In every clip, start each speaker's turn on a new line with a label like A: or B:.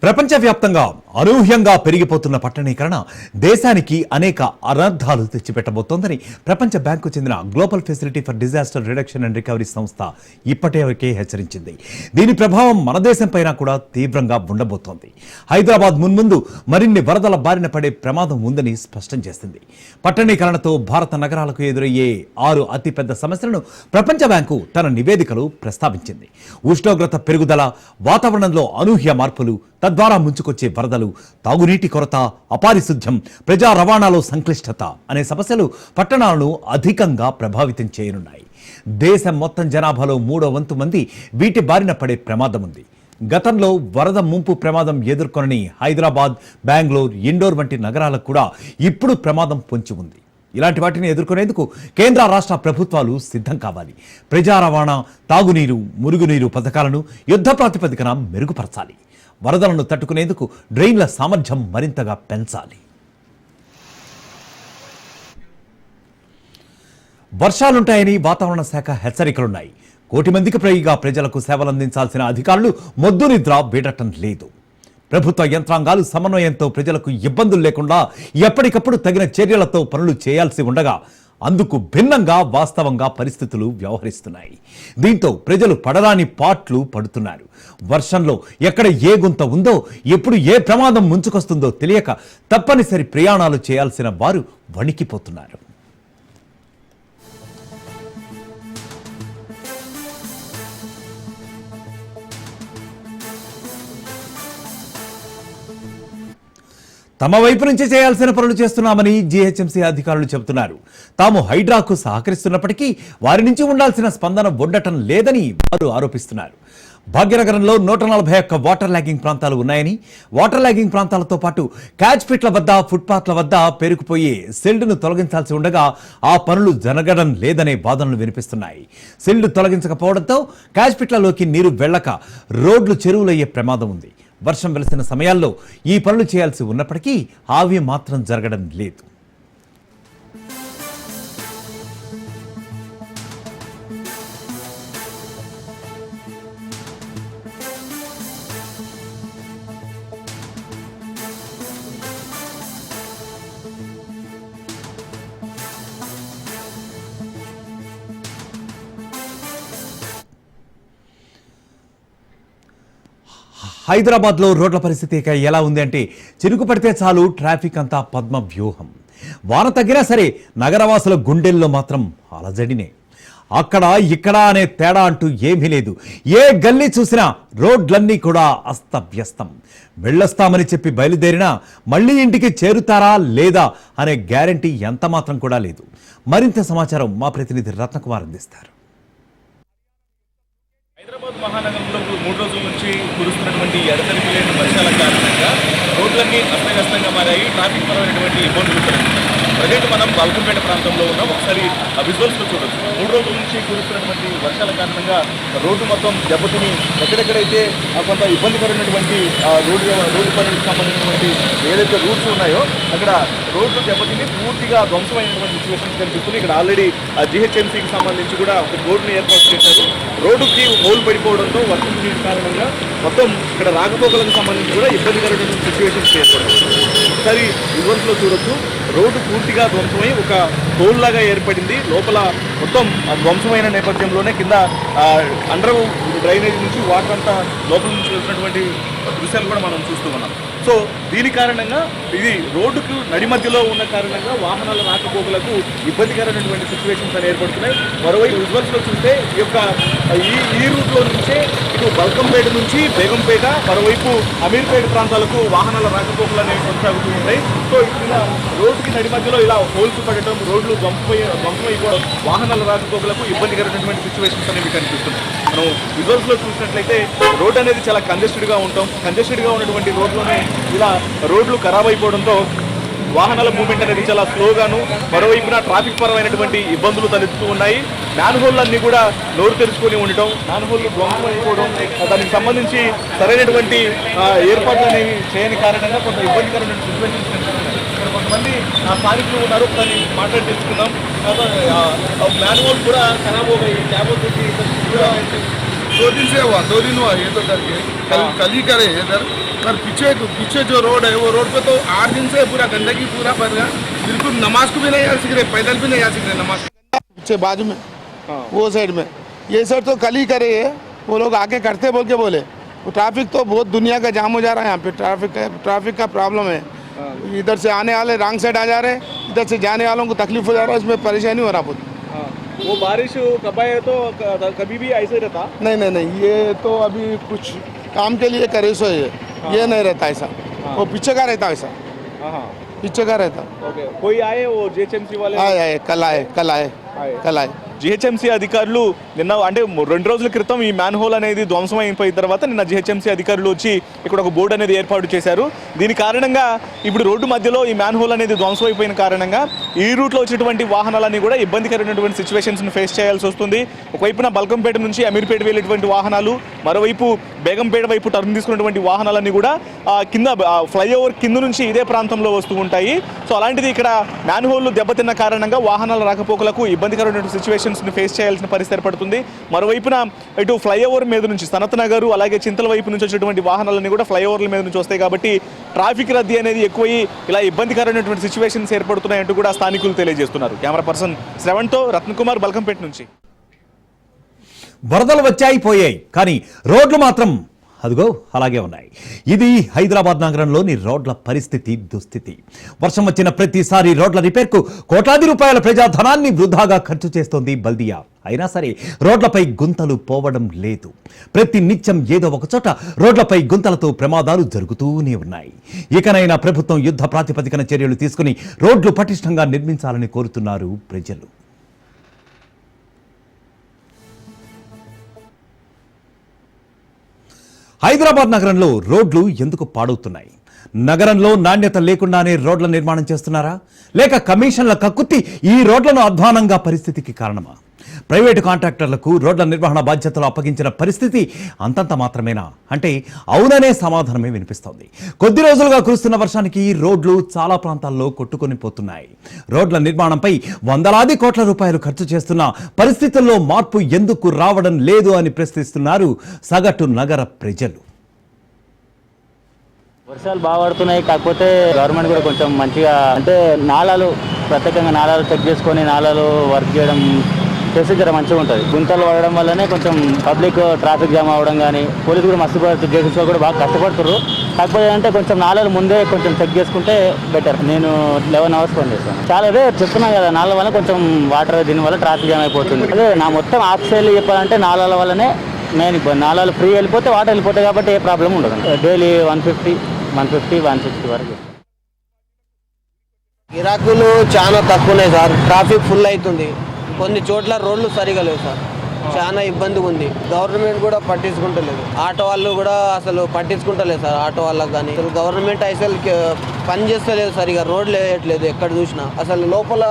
A: ప్రపంచవ్యాప్తంగా అనూహ్యంగా పెరిగిపోతున్న పట్టణీకరణ దేశానికి అనేక అనర్థాలు తెచ్చిపెట్టబోతోందని ప్రపంచ బ్యాంకు చెందిన global facility for disaster reduction and recovery సంస్థ ఇప్పటికే హెచ్చరించింది. దీని ప్రభావం మన దేశంపైన కూడా తీవ్రంగా ఉండబోతోంది. హైదరాబాద్ మున్ముందు మరిన్ని వరదల బారిన పడే ప్రమాదం ఉందని స్పష్టం చేసింది. పట్టణీకరణతో భారత నగరాలకు ఎదురయ్యే 6 అతిపెద్ద సమస్యలను ప్రపంచ బ్యాంకు తన నివేదికలో ప్రస్తావించింది. ఉష్ణోగ్రత పెరుగుదల, వాతావరణంలో అనూహ్య మార్పులు, తద్వారా ముంచుకొచ్చే వరదలు, తాగునీటి కొరత, అపారిశుధ్యం, ప్రజా రవాణాలో సంక్లిష్టత అనే సమస్యలు పట్టణాలను అధికంగా ప్రభావితం చేయనున్నాయి. దేశం మొత్తం జనాభాలో 3వ వంతు మంది వీటి బారిన పడే ప్రమాదం ఉంది. గతంలో వరద ముంపు ప్రమాదం ఎదుర్కొనని హైదరాబాద్, బెంగళూరు, ఇండోర్ వంటి నగరాలకు కూడా ఇప్పుడు ప్రమాదం పొంచి ఉంది. ఇలాంటి వాటిని ఎదుర్కొనేందుకు కేంద్ర రాష్ట్ర ప్రభుత్వాలు సిద్ధం కావాలి. ప్రజా రవాణా, తాగునీరు, మురుగునీరు పథకాలను యుద్ధ ప్రాతిపదికన మెరుగుపరచాలి. వరదలను తట్టుకునేందుకు డ్రైన్ల సామర్థ్యం మరింతగా పెంచాలి. వర్షాలుంటాయని వాతావరణ శాఖ హెచ్చరికలున్నాయి. 1 కోటి మందికి పైగా ప్రజలకు సేవలందించాల్సిన అధికారులు మొద్దు నిద్ర వీడటం లేదు. ప్రభుత్వ యంత్రాంగాలు సమన్వయంతో ప్రజలకు ఇబ్బందులు లేకుండా ఎప్పటికప్పుడు తగిన చర్యలతో పనులు చేయాల్సి ఉండగా అందుకు భిన్నంగా వాస్తవంగా పరిస్థితులు వ్యవహరిస్తున్నాయి. దీంతో ప్రజలు పడరాని పాట్లు పడుతున్నారు. వర్షంలో ఎక్కడ ఏ గుంత ఉందో, ఎప్పుడు ఏ ప్రమాదం ముంచుకొస్తుందో తెలియక తప్పనిసరి ప్రయాణాలు చేయాల్సిన వారు వణికిపోతున్నారు. తమ వైపు నుంచి చేయాల్సిన పనులు చేస్తున్నామని జీహెచ్ఎంసీ అధికారులు చెబుతున్నారు. తాము హైడ్రాకు సహకరిస్తున్నప్పటికీ వారి నుంచి ఉండాల్సిన స్పందన ఉండటం లేదని వారు ఆరోపిస్తున్నారు. భాగ్యనగరంలో 141 వాటర్ ల్యాగింగ్ ప్రాంతాలు ఉన్నాయని, వాటర్ ల్యాగింగ్ ప్రాంతాలతో పాటు క్యాచ్ పిట్ల వద్ద, ఫుట్పాత్ల వద్ద పేరుకుపోయే సిల్డ్ను తొలగించాల్సి ఉండగా ఆ పనులు జరగడం లేదనే వాదనలు వినిపిస్తున్నాయి. సిల్డ్ తొలగించకపోవడంతో క్యాచ్ పిట్లలోకి నీరు వెళ్లక రోడ్లు చెరువులయ్యే ప్రమాదం ఉంది. వర్షం వెలిసిన సమయాల్లో ఈ పనులు చేయాల్సి ఉన్నప్పటికీ అవి మాత్రం జరగడం లేదు. హైదరాబాద్లో రోడ్ల పరిస్థితి ఎలా ఉంది అంటే, చినుకు పడితే చాలు ట్రాఫిక్ అంతా పద్మ వ్యూహం. వాన తగ్గినా సరే నగరవాసుల గుండెల్లో మాత్రం అలజడినే. అక్కడ ఇక్కడ అనే తేడా అంటూ ఏమీ లేదు. ఏ గల్లీ చూసినా రోడ్లన్నీ కూడా అస్తవ్యస్తం. వెళ్ళొస్తామని చెప్పి బయలుదేరినా మళ్ళీ ఇంటికి చేరుతారా లేదా అనే గ్యారంటీ ఎంత మాత్రం కూడా లేదు. మరింత సమాచారం మా ప్రతినిధి రత్నకుమార్ అందిస్తారు.
B: హైదరాబాద్ మహానగరంలో 3 రోజుల నుంచి కురుస్తున్నటువంటి ఎడతెరిపి లేని వర్షాల కారణంగా రోడ్లన్నీ అస్తవ్యస్తంగా మారాయి. ట్రాఫిక్ పరమైనటువంటి ఇబ్బందులు కలుగుతున్నాయి. ప్రజెంట్ మనం బాల్కంపేట ప్రాంతంలో ఉన్నాం. ఒకసారి ఆ విజువల్స్లో చూడొచ్చు. 3 రోజుల నుంచి కురుస్తున్నటువంటి వర్షాల కారణంగా రోడ్డు మొత్తం దెబ్బతిని ఎక్కడెక్కడైతే కొంత ఇబ్బందికరమైనటువంటి రోడ్డు పనికి సంబంధించినటువంటి ఏదైతే రూట్స్ ఉన్నాయో అక్కడ రోడ్లు దెబ్బతిని పూర్తిగా ధ్వంసమైనటువంటి సిచ్యువేషన్స్ కనిపిస్తుంది. ఇక్కడ ఆల్రెడీ జీహెచ్ఎంసీకి సంబంధించి కూడా ఒక బోర్డుని ఏర్పాటు చేశారు. రోడ్డుకి హోల్ పడిపోవడంతో వర్షం నీటి కారణంగా మొత్తం ఇక్కడ రాకపోకలకు సంబంధించి కూడా ఇబ్బందికరమైన సిచ్యువేషన్స్ ఏర్పడుతుంది. ఒకసారి విజువల్స్లో చూడొచ్చు. రోడ్డు పూర్తిగా ధ్వంసమై ఒక హోల్ లాగా ఏర్పడింది. లోపల మొత్తం ధ్వంసమైన నేపథ్యంలోనే కింద అండర్ డ్రైనేజ్ నుంచి వాటర్ అంతా లోపల నుంచి వెళ్తున్నటువంటి దృశ్యాలు కూడా మనం చూస్తూ ఉన్నాం. సో దీని కారణంగా ఇది రోడ్డుకు నడి మధ్యలో ఉన్న కారణంగా వాహనాల రాకపోకలకు ఇబ్బందికరమైనటువంటి సిచ్యువేషన్స్ అని ఏర్పడుతున్నాయి. మరోవైపు విజువల్స్లో చూస్తే ఈ రూట్లో నుంచే ఇటు బల్కంపేట నుంచి బేగంపేట, మరోవైపు అమీర్పేట ప్రాంతాలకు వాహనాల రాకపోకలు అనేవి కొనసాగుతూ ఉంటాయి. సో ఇలా రోడ్డుకి నడి మధ్యలో ఇలా హోల్స్ పడటం, రోడ్లు ధ్వంసమైపోవడం వాహనాల రాకపోకలకు ఇబ్బందికరమైనటువంటి సిచ్యువేషన్స్ అనేవి కనిపిస్తున్నాయి. మనం విజువల్స్లో చూసినట్లయితే రోడ్ అనేది చాలా కంజెస్టెడ్గా ఉన్నటువంటి రోడ్లోనే ఇలా రోడ్లు ఖరాబ్ అయిపోవడంతో వాహనాల మూవ్మెంట్ అనేది చాలా స్లోగాను, మరోవైపున ట్రాఫిక్ పరమైనటువంటి ఇబ్బందులు తలెత్తుతూ ఉన్నాయి. మ్యాన్హోల్ అన్నీ కూడా నోరు తెరుచుకొని ఉండటం, మ్యాన్హోల్ ధ్వంసం అయిపోవడం, దానికి సంబంధించి సరైనటువంటి ఏర్పాట్లు అనేవి చేయని కారణంగా కొంత ఇబ్బందికరమైన సిచ్యువేషన్స్ కనిపిస్తున్నాయి. ఇక్కడ కొంతమంది స్థానికులు ఉన్నారు, ఒకసారి మాట్లాడి తెలుసుకుందాం. మ్యాన్హోల్ కూడా ఖరాబ్ అవుతాయి, క్యాబ్ వచ్చేసి
C: 2 दिन से हुआ, 2 दिन हुआ ये तो करके कल ही करे इधर। पर पीछे जो रोड है वो रोड पे तो 8 दिन से पूरा गंदगी पूरा भर गया, बिल्कुल नमाज को भी नहीं आ सक रहे, पैदल भी नहीं आ सक रहे नमाज। पीछे बाजू में वो साइड में, ये साइड तो कल ही करे है, वो लोग आके करते बोल के बोले। वो ट्रैफिक तो बहुत दुनिया का जाम हो जा रहा है यहाँ पे, ट्रैफिक का प्रॉब्लम है। इधर से आने वाले रॉन्ग साइड आ जा रहे हैं, इधर से जाने वालों को तकलीफ हो जा रहा है, इसमें परेशानी हो रहा बहुत।
B: वो बारिश कब आए तो कभी भी ऐसे रहता?
C: नहीं, ये तो अभी कुछ काम के लिए करे सो ये नहीं रहता ऐसा, वो पीछे का रहता ऐसा, पीछे का रहता।
B: ఓకే, कोई आए वो जीएचएमसी वाले?
C: आए कल आए।
B: జిహెచ్ఎంసీ అధికారులు నిన్న అంటే 2 రోజుల క్రితం ఈ మ్యాన్ హోల్ అనేది ధ్వంసం అయిపోయిన తర్వాత నిన్న జిహెచ్ఎంసీ అధికారులు వచ్చి ఇక్కడ ఒక బోర్డు అనేది ఏర్పాటు చేశారు. దీని కారణంగా ఇప్పుడు రోడ్డు మధ్యలో ఈ మ్యాన్ హోల్ అనేది ధ్వంసం అయిపోయిన కారణంగా ఈ రూట్లో వచ్చేటువంటి వాహనాలన్నీ కూడా ఇబ్బందికరమైనటువంటి సిచ్యువేషన్స్ని ఫేస్ చేయాల్సి వస్తుంది. ఒకవైపున బల్కంపేట నుంచి అమీర్పేట వెళ్ళేటువంటి వాహనాలు, మరోవైపు బేగంపేట వైపు టర్న్ తీసుకున్నటువంటి వాహనాలన్నీ కూడా కింద ఫ్లైఓవర్ కింద నుంచి ఇదే ప్రాంతంలో వస్తూ ఉంటాయి. సో అలాంటిది ఇక్కడ మ్యాన్ హోల్ దెబ్బతిన్న కారణంగా వాహనాల రాకపోకలకు ఇబ్బందికరమైనటువంటి సిచ్యువేషన్స్ని ఫేస్ చేయాల్సిన పరిస్థితి ఏర్పడుతుంది. మరోవైపున ఇటు ఫ్లైఓవర్ మీద నుంచి సనత్ నగర్ అలాగే చింతల వైపు నుంచి వచ్చేటువంటి వాహనాలన్నీ కూడా ఫ్లైఓవర్ల మీద నుంచి వస్తాయి కాబట్టి ట్రాఫిక్ రద్దీ అనేది ఎక్కువై ఇలా ఇబ్బందికరమైనటువంటి సిచ్యువేషన్స్ ఏర్పడుతున్నాయంటూ కూడా స్థానికులు తెలియజేస్తున్నారు. కెమెరా పర్సన్ శ్రవణ్తో రత్నకుమార్, బల్కంపేట నుంచి.
A: వరదలు వచ్చాయి పోయాయి, కానీ రోడ్లు మాత్రం అదిగో అలాగే ఉన్నాయి. ఇది హైదరాబాద్ నగరంలోని రోడ్ల పరిస్థితి, దుస్థితి. వర్షం వచ్చిన ప్రతిసారి రోడ్ల రిపేర్కు కోట్లాది రూపాయల ప్రజాధనాన్ని వృధాగా ఖర్చు చేస్తోంది బల్దియా. అయినా సరే రోడ్లపై గుంతలు పోవడం లేదు. ప్రతి నిత్యం ఏదో ఒక చోట రోడ్లపై గుంతలతో ప్రమాదాలు జరుగుతూనే ఉన్నాయి. ఇకనైనా ప్రభుత్వం యుద్ధ ప్రాతిపదికన చర్యలు తీసుకుని రోడ్లు పటిష్టంగా నిర్మించాలని కోరుతున్నారు ప్రజలు. హైదరాబాద్ నగరంలో రోడ్లు ఎందుకు పాడవుతున్నాయి? నగరంలో నాణ్యత లేకుండానే రోడ్ల నిర్మాణం చేస్తున్నారా, లేక కమిషన్ల కక్కుర్తి ఈ రోడ్లను అధ్వానంగా పరిస్థితికి కారణమా? ప్రైవేటు కాంట్రాక్టర్లకు రోడ్ల నిర్వహణ బాధ్యతలు అప్పగించిన పరిస్థితి అంతంత మాత్రమేనా అంటే అవుననే సమాధానమే వినిపిస్తోంది. కొద్ది రోజులుగా కురుస్తున్న వర్షానికి రోడ్లు చాలా ప్రాంతాల్లో కొట్టుకొని పోతున్నాయి. రోడ్ల నిర్మాణంపై వందలాది కోట్ల రూపాయలు ఖర్చు చేస్తున్న పరిస్థితుల్లో మార్పు ఎందుకు రావడం లేదు అని ప్రశ్నిస్తున్నారు సగటు నగర ప్రజలు.
D: వర్షాలు బాగా పడుతున్నాయి, కాకపోతే గవర్నమెంట్ కూడా కొంచెం మంచిగా అంటే నాలాలు ప్రత్యేకంగా నాలాలు చెక్ చేసుకొని నాలాలు వర్క్ చేయడం చేస్తే జర మంచిగా ఉంటుంది. గుంతలు పడడం వల్లనే కొంచెం పబ్లిక్ ట్రాఫిక్ జామ్ అవ్వడం కానీ పోలీసు కూడా మస్తు చేసిన కూడా బాగా కష్టపడుతున్నారు. కాకపోతే అంటే కొంచెం నాలాలు ముందే కొంచెం చెక్ చేసుకుంటే బెటర్. నేను 11 hours పని చేస్తాను. చాలా అదే చెప్తున్నాను కదా, నాలాల వల్ల కొంచెం వాటర్ దీనివల్ల ట్రాఫిక్ జామ్ అయిపోతుంది. అదే నా మొత్తం ఆఫీసర్లు చెప్పాలంటే నాలాల వల్లనే మెయిన్ ఇబ్బంది. నాలాలు ఫ్రీ వెళ్ళిపోతే వాటర్ వెళ్ళిపోతాయి కాబట్టి ఏ ప్రాబ్లం ఉండదు. డైలీ 150, 160 వరకు.
E: గిరాకులు చాలా తక్కువనే సార్, ట్రాఫిక్ ఫుల్ అవుతుంది. కొన్ని చోట్ల రోడ్లు సరిగా లేవు సార్, చాలా ఇబ్బందిగా ఉంది. గవర్నమెంట్ కూడా పట్టించుకుంటలేదు, ఆటో వాళ్ళు కూడా అసలు పట్టించుకుంటలేదు సార్. ఆటో వాళ్ళకి కానీ అసలు గవర్నమెంట్ అసలు పని చేస్తలేదు సరిగా, రోడ్లు వేయట్లేదు ఎక్కడ చూసినా. అసలు లోపల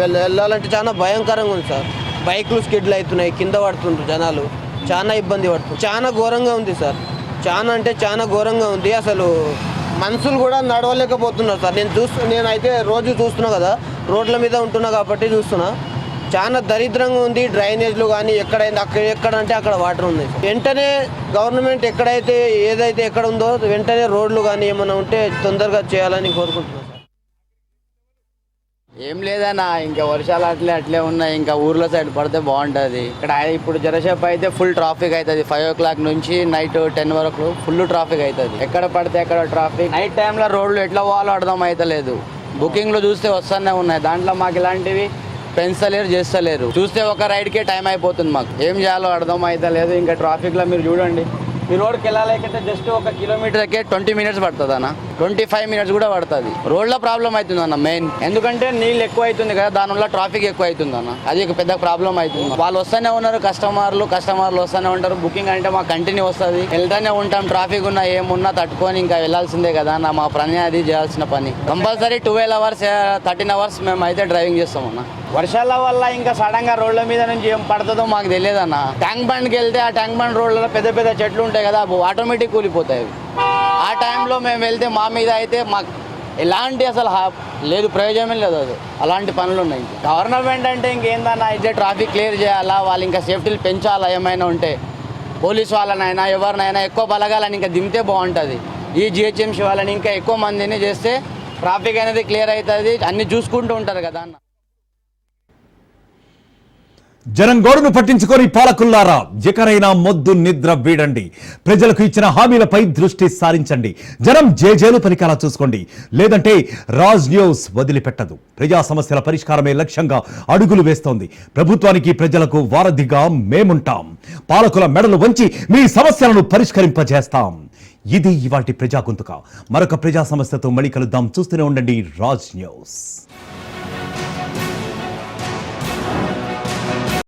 E: వెళ్ళాలంటే చాలా భయంకరంగా ఉంది సార్. బైక్లు స్కిడ్లు అవుతున్నాయి, కింద పడుతుంటారు జనాలు, చాలా ఇబ్బంది పడుతుంది. చాలా ఘోరంగా ఉంది సార్, చాలా అంటే చాలా ఘోరంగా ఉంది. అసలు మనుషులు కూడా నడవలేకపోతున్నారు సార్. నేనైతే రోజు చూస్తున్నా కదా, రోడ్ల మీద ఉంటున్నా కాబట్టి చూస్తున్నా. చాలా దరిద్రంగా ఉంది. డ్రైనేజ్లు కానీ ఎక్కడంటే అక్కడ వాటర్ ఉంది. వెంటనే గవర్నమెంట్ ఏదైతే ఎక్కడ ఉందో వెంటనే రోడ్లు కానీ ఏమైనా ఉంటే తొందరగా చేయాలని కోరుకుంటున్నాను.
F: ఏం లేదన్నా, ఇంకా వర్షాలు అట్లే ఉన్నాయి. ఇంకా ఊర్లో సైడ్ పడితే బాగుంటుంది. ఇక్కడ ఇప్పుడు జరసేపు అయితే ఫుల్ ట్రాఫిక్ అవుతుంది. 5 o'clock నుంచి నైట్ 10 వరకు ఫుల్ ట్రాఫిక్ అవుతుంది. ఎక్కడ పడితే ఎక్కడ ట్రాఫిక్. నైట్ టైంలో రోడ్లు ఎట్లా పోవాలో అర్థం అవుతలేదు. బుకింగ్లు చూస్తే వస్తూనే ఉన్నాయి, దాంట్లో మాకు ఇలాంటివి పెంచలేరు, చేస్తలేరు. చూస్తే ఒక రైడ్కే టైం అయిపోతుంది. మాకు ఏం చేయాలో అర్థం అవుతలేదు. ఇంకా ట్రాఫిక్లో మీరు చూడండి, ఈ రోడ్కి వెళ్ళాలంటే జస్ట్ 1 kilometerకే 20 minutes పడుతుంది అన్న, 25 minutes కూడా పడుతుంది. రోడ్ల ప్రాబ్లం అవుతుంది అన్న మెయిన్. ఎందుకంటే నీళ్ళు ఎక్కువ అవుతుంది కదా, దానివల్ల ట్రాఫిక్ ఎక్కువ అవుతుంది అన్న, అది ఒక పెద్ద ప్రాబ్లం అవుతుంది. వాళ్ళు వస్తూనే ఉన్నారు, కస్టమర్లు వస్తూనే ఉంటారు. బుకింగ్ అంటే మాకు కంటిన్యూ వస్తుంది, వెళ్తూనే ఉంటాం. ట్రాఫిక్ ఉన్నా ఏమున్నా తట్టుకొని ఇంకా వెళ్ళాల్సిందే కదా అన్న, మా పని అది చేయాల్సిన పని. కంపల్సరీ 12 hours 13 hours మేము అయితే డ్రైవింగ్ చేస్తాం అన్న. వర్షాల వల్ల ఇంకా సడన్ గా రోడ్ల మీద నుంచి ఏం పడుతుందో మాకు తెలియదు అన్న. ట్యాంక్ బండ్కి వెళ్తే ఆ ట్యాంక్ బండ్ రోడ్లలో పెద్ద చెట్లు ఉంటాయి కదా, ఆటోమేటిక్ కూలిపోతాయి. ఆ టైంలో మేము వెళ్తే మా మీద అయితే మాకు ఎలాంటి అసలు లేదు, ప్రయోజనం లేదు. అది అలాంటి పనులు ఉన్నాయి. గవర్నమెంట్ అంటే ఇంకేందన్నా అయితే ట్రాఫిక్ క్లియర్ చేయాలా, వాళ్ళు ఇంకా సేఫ్టీలు పెంచాలా, ఏమైనా ఉంటే పోలీస్ వాళ్ళనైనా ఎవరినైనా ఎక్కువ బలగాలని ఇంకా దింపితే బాగుంటుంది. ఈ జిహెచ్ఎంసీ వాళ్ళని ఇంకా ఎక్కువ మందిని చేస్తే ట్రాఫిక్ అనేది క్లియర్ అవుతుంది, అన్ని చూసుకుంటూ ఉంటారు కదా అన్న.
A: జనం గోడును పట్టించుకొని పాలకుల్లారా ఎకరైనా మొద్దు నిద్ర వీడండి. ప్రజలకు ఇచ్చిన హామీలపై దృష్టి సారించండి. జనం జేజేలు పలికేలా చూసుకోండి, లేదంటే రాజ్ న్యూస్ వదిలిపెట్టదు. ప్రజా సమస్యల పరిష్కారమే లక్ష్యంగా అడుగులు వేస్తోంది. ప్రభుత్వానికి ప్రజలకు వారధిగా మేముంటాం. పాలకుల మెడలు వంచి మీ సమస్యలను పరిష్కరింపజేస్తాం. ఇది ఇవాల్టి ప్రజా గొంతుక. మరొక ప్రజా సమస్యతో మళ్ళీ కలుద్దాం. చూస్తూనే ఉండండి రాజ్ న్యూస్.